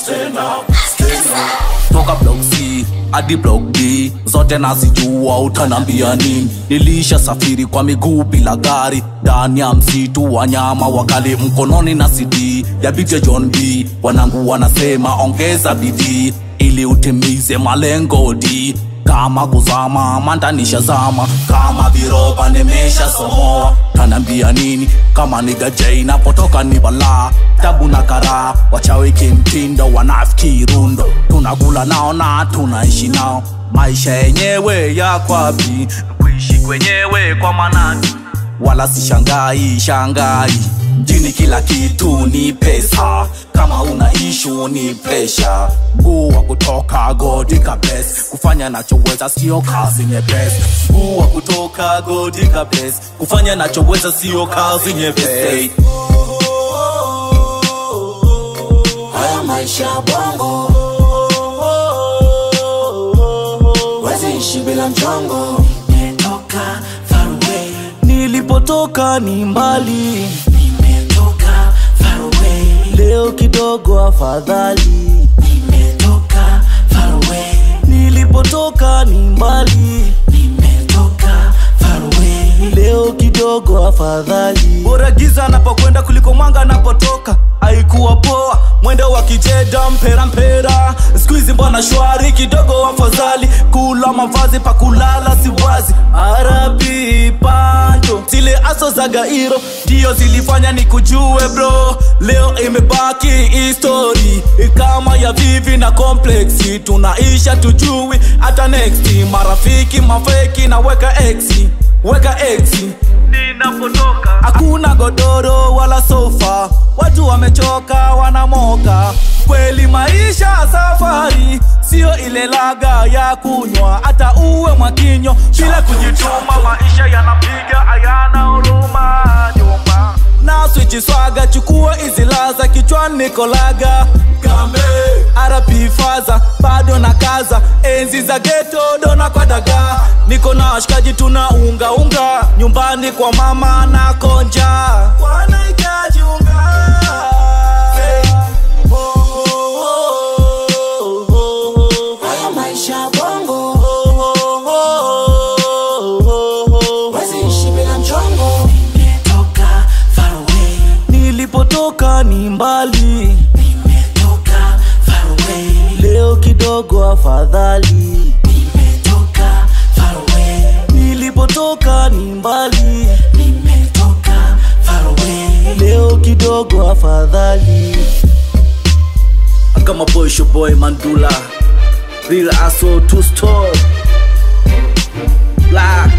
stand up, stand up. Toka block C hadi block D, zote nazijua utanambia nini. Nilisha safiri kwa miguu bila gari, ndani ya msitu wanyama wakali mkononi na CD ya Big John B. Wanangu wanasema ongeza bidii ili utimize malengo D. Kama kuzama mandanisha zama, kama viroba nimesha somoa. Tanambia nini kama niga J napotoka ni bala. Tabu na kara wachawi kimtindo wanafiki rundo. Tunakula nao na tunaishi nao, maisha yenyewe ya kwapi, kuishi kwenyewe kwa manani. Wala si shangai mjini kila kitu ni pesa. Kama una issue ni pressure. Nguwa kutoka Godika bless, kufanya nachoweza sio kazi nyepesi. Nguwa kutoka Godika bless, kufanya nachoweza sio kazi nyepesi. Haya maisha bongo, wezi ishi bila mchongo. Nimetoka far away, nilipotoka ni mbali. nimetoka far away, Leo kidogo afadhali. nimetoka far away, Nilipotoka ni mbali. nimetoka far away. Leo kidogo afadhali. Bora giza napokwenda kuliko mwanga napotoka. Haikuwa poa mwendo wa kijeda mpera. Squeeze mbona shwari kidogo afadhali. Kula mavazi pa kulala siwazi. Arabi panto zile aso za gairo ndio zilifanya nikujue bro. Leo imebaki history kama ya Vivi na Complexi. Tunaisha tujui hata next. Marafiki mafeki na weka exi. Ninapotoka hakuna godoro wala sofa, watu wamechoka wanamoka. Kweli maisha safari sio ile laga ya kunywa, hata uwe mwakinyo bila kujituma. Maisha yanapiga hayana huruma nyuma. Na switch swaga chukua hizi laza kichwani nikolaga gambe. RP faza bado na kaza, enzi za ghetto dona kwa daga. Niko na washikaji tunaunga nyumbani kwa mama na konja wanahitaji unga. Haya maisha bongo, wezi ishi bila mchongo. Nimetoka far away, Nilipotoka ni mbali. nimetoka far away, Leo kidogo afadhali. nimetoka far away, Nilipotoka ni mbali. nimetoka far away. Leo kidogo afadhali. Kama boy show boy Mandula, real asshole to store black.